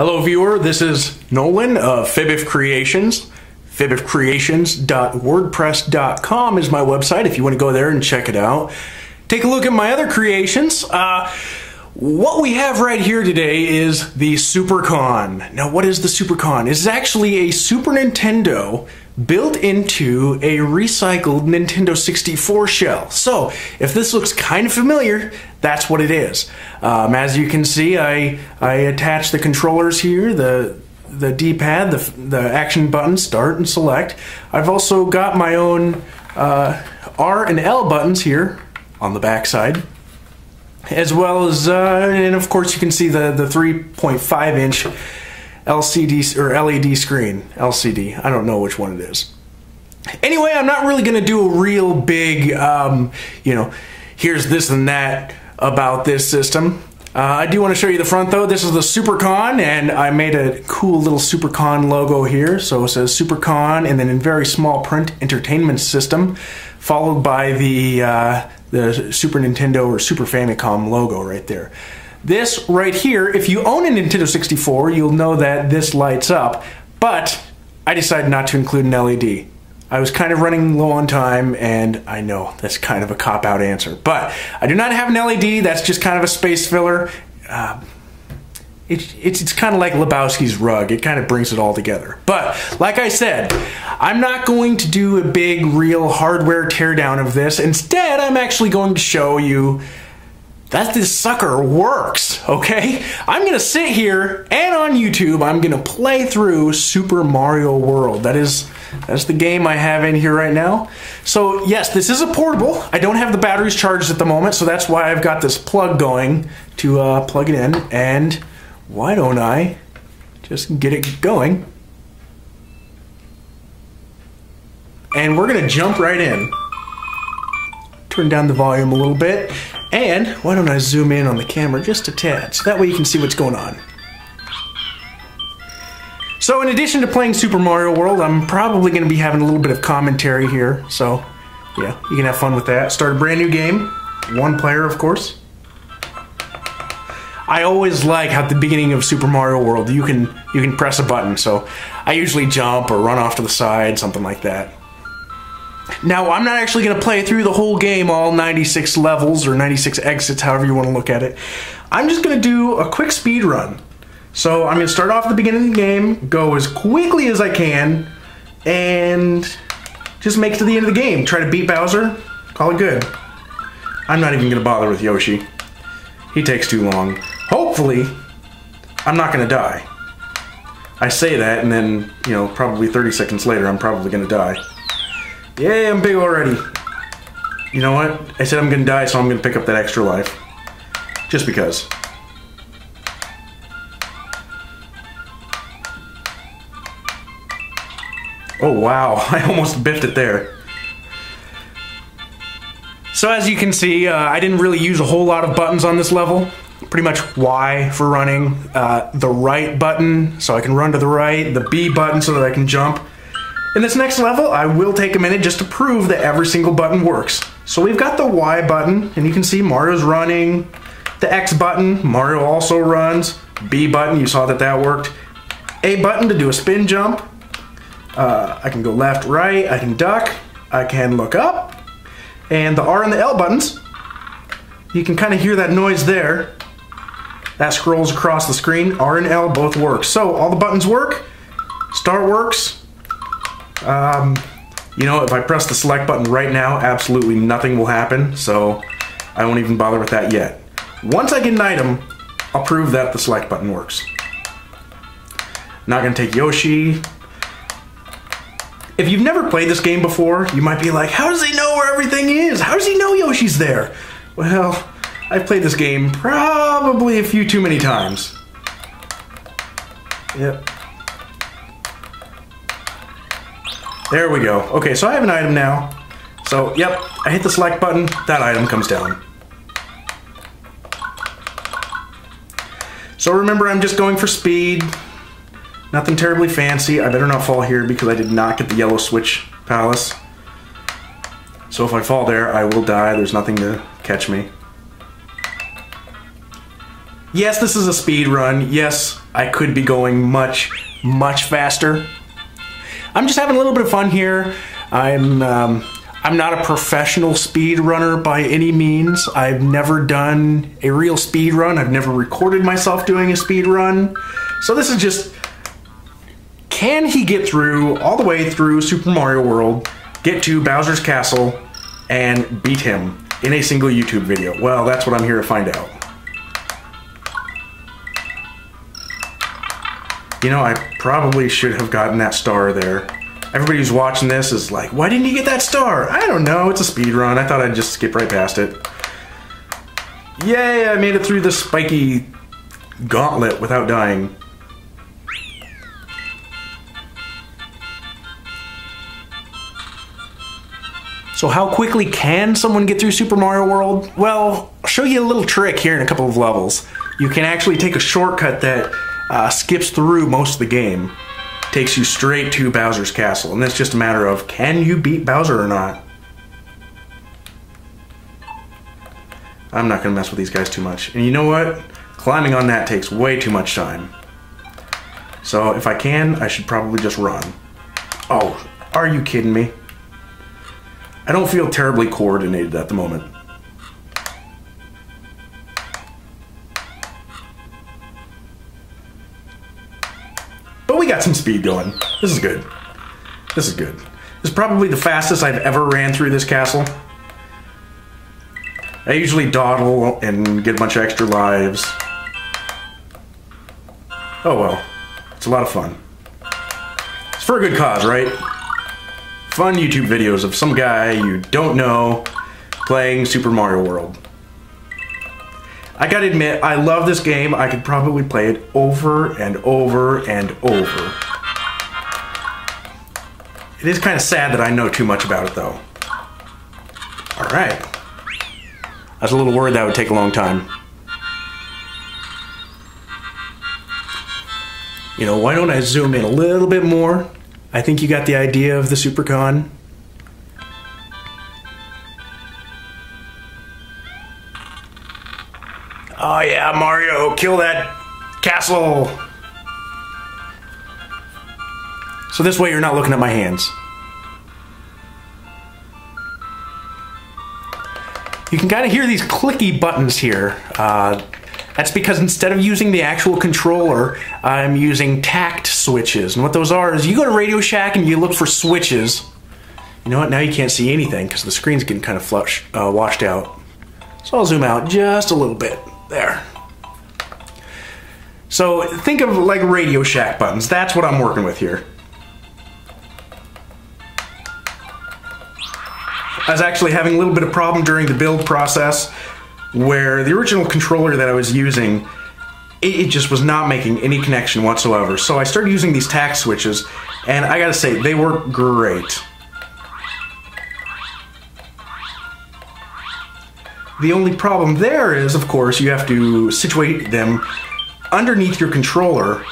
Hello viewer, this is Nolan of Fibif Creations. FibifCreations.wordpress.com is my website if you want to go there and check it out. Take a look at my other creations. What we have right here today is the SuperCon. Now what is the SuperCon? It's actually a Super Nintendo built into a recycled Nintendo 64 shell. So if this looks kind of familiar, that's what it is. As you can see, I attached the controllers here, the D-pad, the action buttons, start and select. I've also got my own R and L buttons here on the back side, as well as, and of course you can see the 3.5 inch LCD or LED screen. LCD, I don't know which one it is. Anyway, I'm not really going to do a real big, you know, here's this and that about this system. I do want to show you the front though. This is the SuperCon, and I made a cool little SuperCon logo here. So it says SuperCon, and then in very small print, Entertainment System, followed by the Super Nintendo or Super Famicom logo right there. This right here, if you own a Nintendo 64, you'll know that this lights up, but I decided not to include an LED. I was kind of running low on time, and I know that's kind of a cop-out answer, but I do not have an LED. That's just kind of a space filler. It's kind of like Lebowski's rug. It kind of brings it all together. But like I said, I'm not going to do a big, real hardware teardown of this. Instead, I'm actually going to show you that this sucker works, okay? I'm gonna sit here and on YouTube, I'm gonna play through Super Mario World. That's the game I have in here right now. So yes, this is a portable. I don't have the batteries charged at the moment, so that's why I've got this plug going to plug it in. And why don't I just get it going? And we're gonna jump right in. Turn down the volume a little bit. And why don't I zoom in on the camera just a tad, so that way you can see what's going on. So in addition to playing Super Mario World, I'm probably going to be having a little bit of commentary here. So yeah, you can have fun with that. Start a brand new game, one player of course. I always like how at the beginning of Super Mario World you can press a button. So I usually jump or run off to the side, something like that. Now, I'm not actually going to play through the whole game, all 96 levels or 96 exits, however you want to look at it. I'm just going to do a quick speed run. So I'm going to start off at the beginning of the game, go as quickly as I can, and just make it to the end of the game. Try to beat Bowser, call it good. I'm not even going to bother with Yoshi. He takes too long. Hopefully, I'm not going to die. I say that, and then, you know, probably 30 seconds later, I'm probably going to die. Yeah, I'm big already. You know what? I said I'm gonna die, so I'm gonna pick up that extra life. Just because. Oh wow, I almost biffed it there. So as you can see, I didn't really use a whole lot of buttons on this level. Pretty much Y for running, the right button so I can run to the right, the B button so that I can jump. In this next level, I will take a minute just to prove that every single button works. So we've got the Y button, and you can see Mario's running. The X button, Mario also runs. B button, you saw that that worked. A button to do a spin jump. I can go left, right, I can duck, I can look up. And the R and the L buttons, you can kind of hear that noise there. That scrolls across the screen. R and L both work. So all the buttons work. Start works. You know, if I press the select button right now, absolutely nothing will happen, so I won't even bother with that yet. Once I get an item, I'll prove that the select button works. Not gonna take Yoshi. If you've never played this game before, you might be like, how does he know where everything is? How does he know Yoshi's there? Well, I've played this game probably a few too many times. Yep. There we go. Okay, so I have an item now. So, yep, I hit the select button, that item comes down. So remember, I'm just going for speed. Nothing terribly fancy. I better not fall here because I did not get the yellow switch palace. So if I fall there, I will die. There's nothing to catch me. Yes, this is a speed run. Yes, I could be going much, much faster. I'm just having a little bit of fun here. I'm not a professional speed runner by any means. I've never done a real speed run. I've never recorded myself doing a speed run. So this is just, can he get through all the way through Super Mario World, get to Bowser's Castle, and beat him in a single YouTube video? Well, that's what I'm here to find out. You know, I probably should have gotten that star there. Everybody who's watching this is like, why didn't you get that star? I don't know, it's a speed run. I thought I'd just skip right past it. Yay, I made it through the spiky gauntlet without dying. So how quickly can someone get through Super Mario World? Well, I'll show you a little trick here in a couple of levels. You can actually take a shortcut that skips through most of the game. Takes you straight to Bowser's Castle, and it's just a matter of, can you beat Bowser or not? I'm not gonna mess with these guys too much. And you know what? Climbing on that takes way too much time. So if I can, I should probably just run. Oh, are you kidding me? I don't feel terribly coordinated at the moment. But we got some speed going. This is good. This is good. This is probably the fastest I've ever ran through this castle. I usually dawdle and get a bunch of extra lives. Oh well. It's a lot of fun. It's for a good cause, right? Fun YouTube videos of some guy you don't know playing Super Mario World. I gotta admit, I love this game. I could probably play it over and over and over. It is kind of sad that I know too much about it, though. Alright. I was a little worried that would take a long time. You know, why don't I zoom in a little bit more? I think you got the idea of the SuperCon. Oh yeah, Mario, kill that castle! So this way you're not looking at my hands. You can kind of hear these clicky buttons here. That's because instead of using the actual controller, I'm using tact switches. And what those are is you go to Radio Shack and you look for switches. You know what, now you can't see anything because the screen's getting kind of washed out. So I'll zoom out just a little bit. There. So think of like Radio Shack buttons. That's what I'm working with here. I was actually having a little bit of problem during the build process where the original controller that I was using, it just was not making any connection whatsoever. So I started using these tact switches, and I gotta say, they work great. The only problem there is, of course, you have to situate them underneath your controller,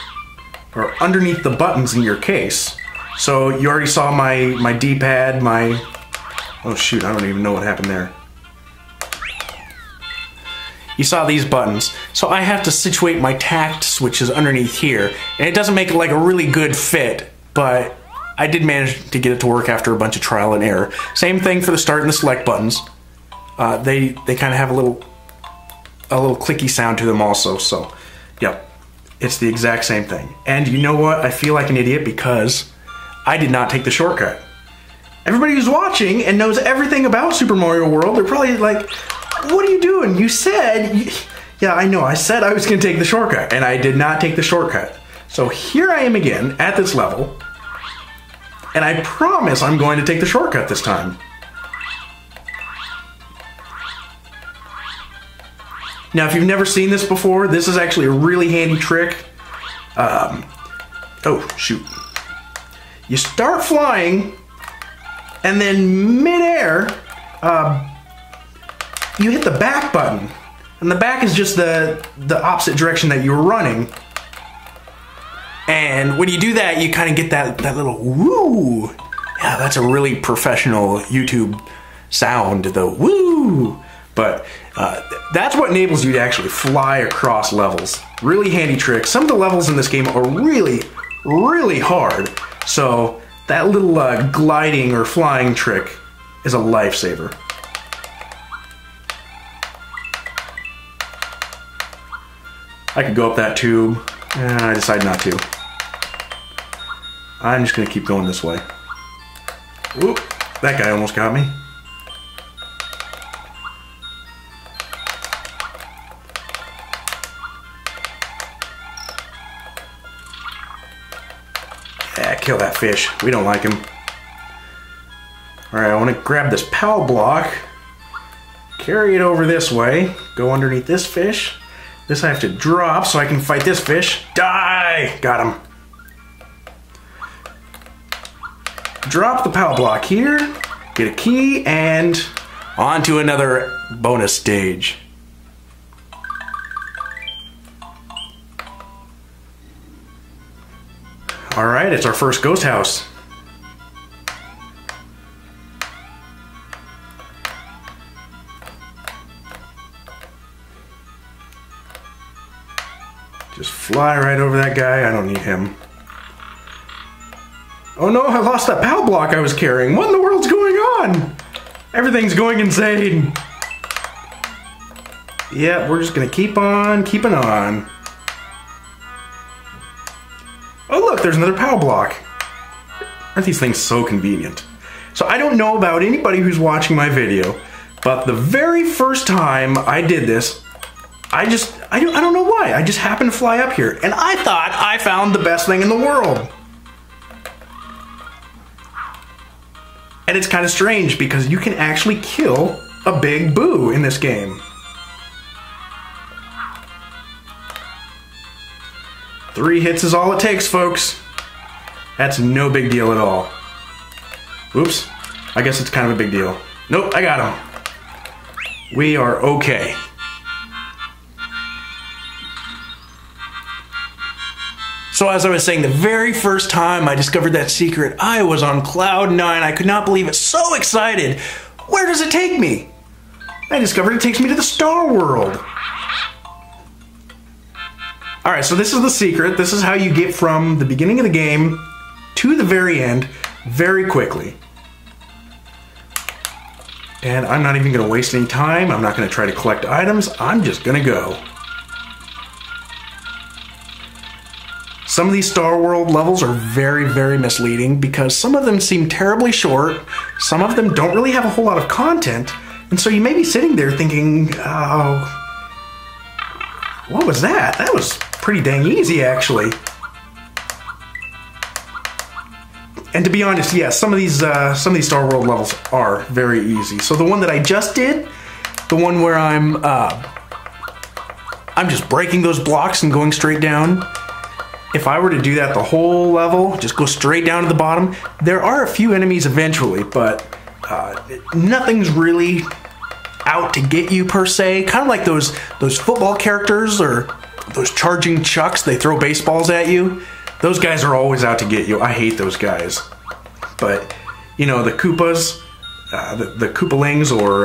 or underneath the buttons in your case. So you already saw my D-pad, oh shoot, I don't even know what happened there. You saw these buttons. So I have to situate my tact switches underneath here. And it doesn't make it like a really good fit, but I did manage to get it to work after a bunch of trial and error. Same thing for the start and the select buttons. They kind of have a little clicky sound to them also, so yep, it's the exact same thing. And you know what? I feel like an idiot because I did not take the shortcut. Everybody who's watching and knows everything about Super Mario World, they're probably like, what are you doing? You said, yeah, I know, I said I was gonna take the shortcut, and I did not take the shortcut. So here I am again at this level, and I promise I'm going to take the shortcut this time. Now, if you've never seen this before, this is actually a really handy trick. Oh, shoot. You start flying, and then mid-air, you hit the back button. And the back is just the opposite direction that you were running. And when you do that, you kind of get that little woo. Yeah, that's a really professional YouTube sound, the woo. But that's what enables you to actually fly across levels. Really handy trick. Some of the levels in this game are really, really hard. So that little gliding or flying trick is a lifesaver. I could go up that tube. I decide not to. I'm just gonna keep going this way. Oop, that guy almost got me. Yeah, kill that fish. We don't like him. Alright, I want to grab this POW block, carry it over this way, go underneath this fish. This I have to drop so I can fight this fish. Die! Got him. Drop the POW block here, get a key, and on to another bonus stage. Alright, it's our first ghost house. Just fly right over that guy. I don't need him. Oh no, I lost that POW block I was carrying. What in the world's going on? Everything's going insane. Yeah, we're just gonna keep on keeping on. Oh look, there's another POW block. Aren't these things so convenient? So I don't know about anybody who's watching my video, but the very first time I did this, I don't know why. I just happened to fly up here, and I thought I found the best thing in the world. And it's kind of strange because you can actually kill a big boo in this game. 3 hits is all it takes, folks. That's no big deal at all. Oops. I guess it's kind of a big deal. Nope, I got him. We are okay. So as I was saying, the very first time I discovered that secret, I was on cloud 9. I could not believe it. So excited. Where does it take me? I discovered it takes me to the Star World. Alright, so this is the secret. This is how you get from the beginning of the game to the very end very quickly. And I'm not even going to waste any time. I'm not going to try to collect items. I'm just going to go. Some of these Star World levels are very, very misleading because some of them seem terribly short. Some of them don't really have a whole lot of content. And so you may be sitting there thinking, oh, what was that? That was pretty dang easy, actually. And to be honest, yeah, some of these Star World levels are very easy. So the one that I just did, the one where I'm just breaking those blocks and going straight down. If I were to do that the whole level, just go straight down to the bottom, there are a few enemies eventually, but nothing's really out to get you per se. Kind of like those football characters or those charging chucks, they throw baseballs at you. Those guys are always out to get you. I hate those guys. But, you know, the Koopas, the Koopalings or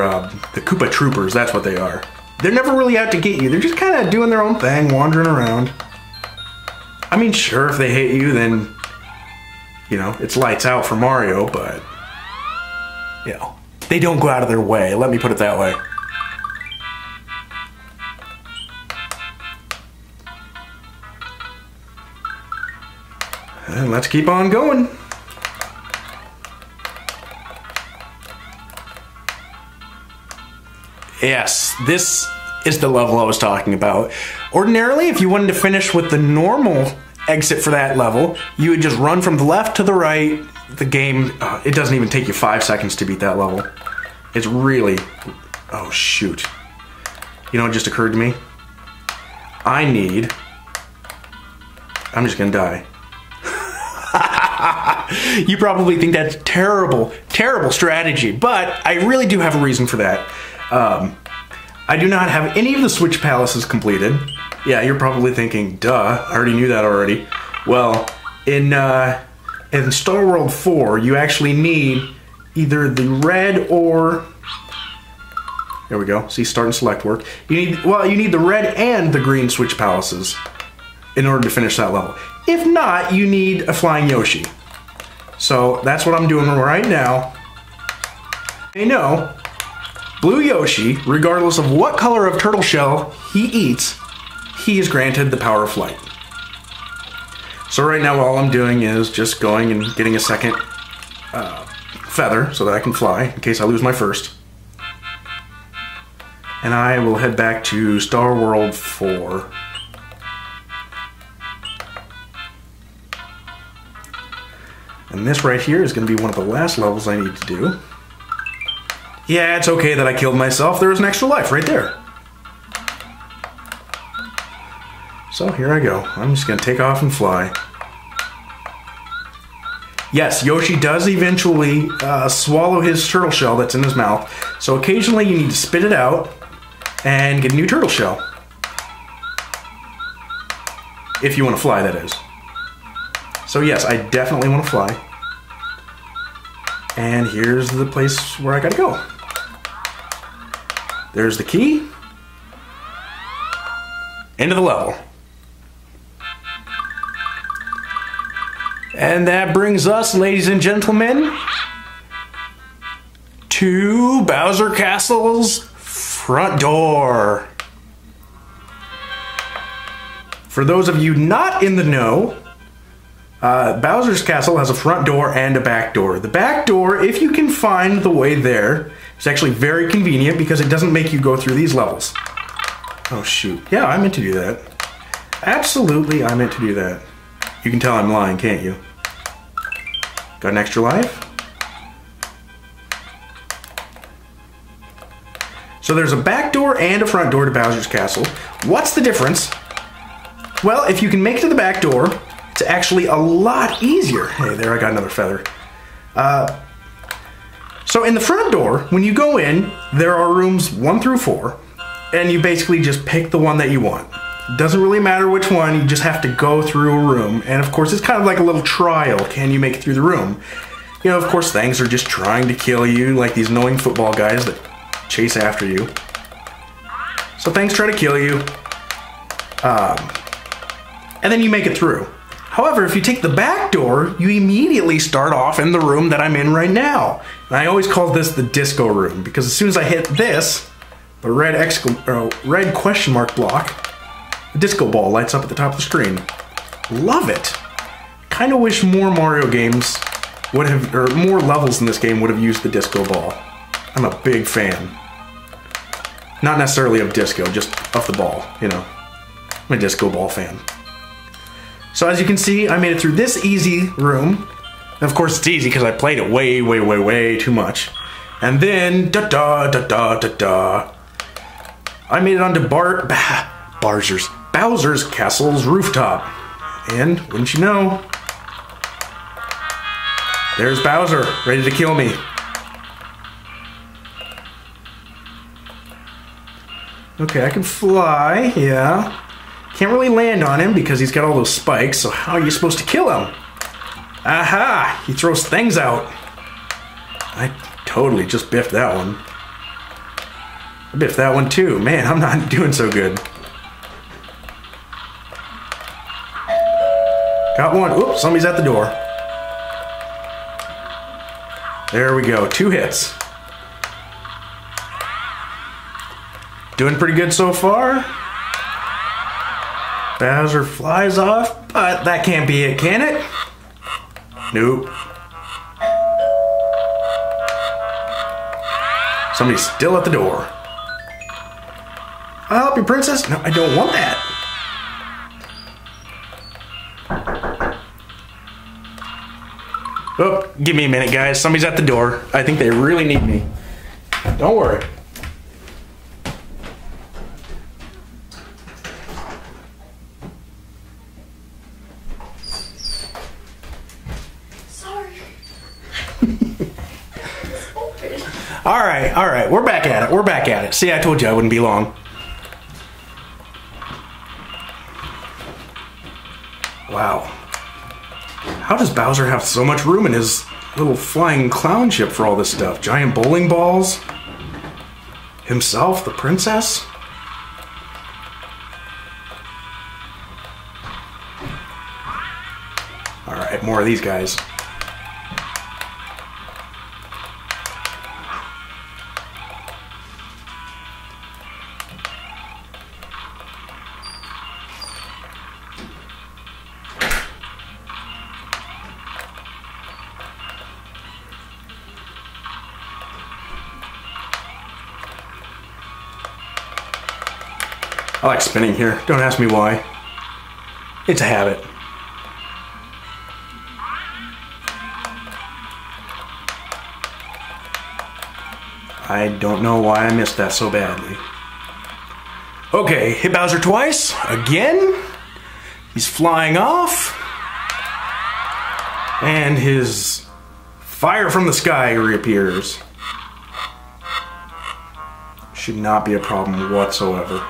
the Koopa Troopers, that's what they are. They're never really out to get you. They're just kind of doing their own thing, wandering around. I mean, sure, if they hate you, then, you know, it's lights out for Mario, but, you know, they don't go out of their way. Let me put it that way. And let's keep on going. Yes, this is the level I was talking about. Ordinarily, if you wanted to finish with the normal exit for that level, you would just run from the left to the right. The game, it doesn't even take you 5 seconds to beat that level. It's really, oh shoot. You know what just occurred to me? I'm just gonna die. You probably think that's terrible, terrible strategy, but I really do have a reason for that. I do not have any of the Switch Palaces completed. Yeah, you're probably thinking, duh, I already knew that already. Well, in Star World 4, you actually need either the red or There we go. See, start and select work. You need the red and the green switch palaces in order to finish that level. If not, you need a flying Yoshi. So that's what I'm doing right now. You know, Blue Yoshi, regardless of what color of turtle shell he eats, he is granted the power of flight. So right now all I'm doing is just going and getting a second feather so that I can fly in case I lose my first. And I will head back to Star World 4. And this right here is going to be one of the last levels I need to do. Yeah, it's okay that I killed myself. There was an extra life right there. So here I go. I'm just going to take off and fly. Yes, Yoshi does eventually swallow his turtle shell that's in his mouth. So occasionally you need to spit it out and get a new turtle shell. If you want to fly, that is. So yes, I definitely want to fly. And here's the place where I gotta go. There's the key. End of the level. And that brings us, ladies and gentlemen, to Bowser Castle's front door. For those of you not in the know, Bowser's Castle has a front door and a back door. The back door, if you can find the way there, is actually very convenient because it doesn't make you go through these levels. Oh shoot. Yeah, I meant to do that. Absolutely, I meant to do that. You can tell I'm lying, can't you? Got an extra life? So there's a back door and a front door to Bowser's Castle. What's the difference? Well, if you can make it to the back door, it's actually a lot easier. Hey, there I got another feather. So in the front door, when you go in, there are rooms 1 through 4, and you basically just pick the one that you want. It doesn't really matter which one, you just have to go through a room, and of course it's kind of like a little trial. Can you make it through the room? You know, of course things are just trying to kill you, like these annoying football guys that chase after you. So things try to kill you, and then you make it through. However, if you take the back door, you immediately start off in the room that I'm in right now. And I always call this the disco room, because as soon as I hit this, the red question mark block, the disco ball lights up at the top of the screen. Love it. Kind of wish more Mario games would have, or more levels in this game would have used the disco ball. I'm a big fan. Not necessarily of disco, just of the ball, you know. I'm a disco ball fan. So as you can see, I made it through this easy room. And of course it's easy because I played it way too much. And then, I made it onto Bowser's Castle's rooftop. And, wouldn't you know, there's Bowser, ready to kill me. Okay, I can fly, yeah. Can't really land on him because he's got all those spikes, so how are you supposed to kill him? Aha! He throws things out. I totally just biffed that one. I biffed that one too. Man, I'm not doing so good. Got one. Oops, somebody's at the door. There we go, 2 hits. Doing pretty good so far. Bowser flies off, but that can't be it, can it? Nope. Somebody's still at the door. I'll help you, princess. No, I don't want that. Oh, give me a minute, guys. Somebody's at the door. I think they really need me. Don't worry. All right, we're back at it. See, I told you I wouldn't be long. Wow. How does Bowser have so much room in his little flying clown ship for all this stuff? Giant bowling balls? himself, the princess. Alright, more of these guys. I like spinning here. Don't ask me why. It's a habit. I don't know why I missed that so badly. Okay, hit Bowser twice. Again. He's flying off. And his fire from the sky reappears. Should not be a problem whatsoever.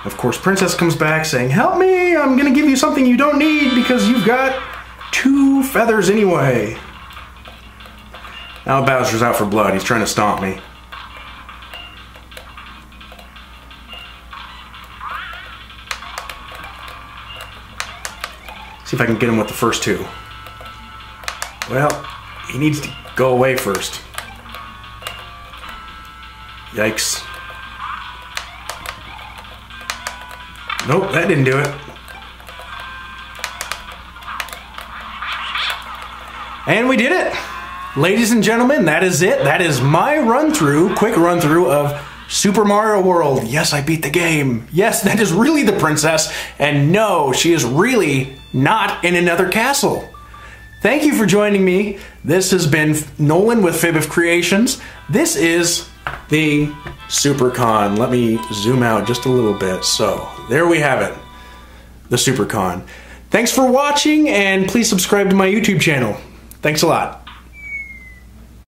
Of course, Princess comes back saying, "Help me! I'm gonna give you something you don't need because you've got 2 feathers anyway." Now Bowser's out for blood. He's trying to stomp me. See if I can get him with the first 2. Well, he needs to go away first. Yikes. Nope, that didn't do it. And we did it! Ladies and gentlemen, that is it. That is my run-through, quick run-through of Super Mario World. Yes, I beat the game. Yes, that is really the princess. And no, she is really not in another castle. Thank you for joining me. This has been Nolan with Fib of Creations. This is the SuperCon. Let me zoom out just a little bit. So, there we have it. The SuperCon. Thanks for watching, and please subscribe to my YouTube channel. Thanks a lot.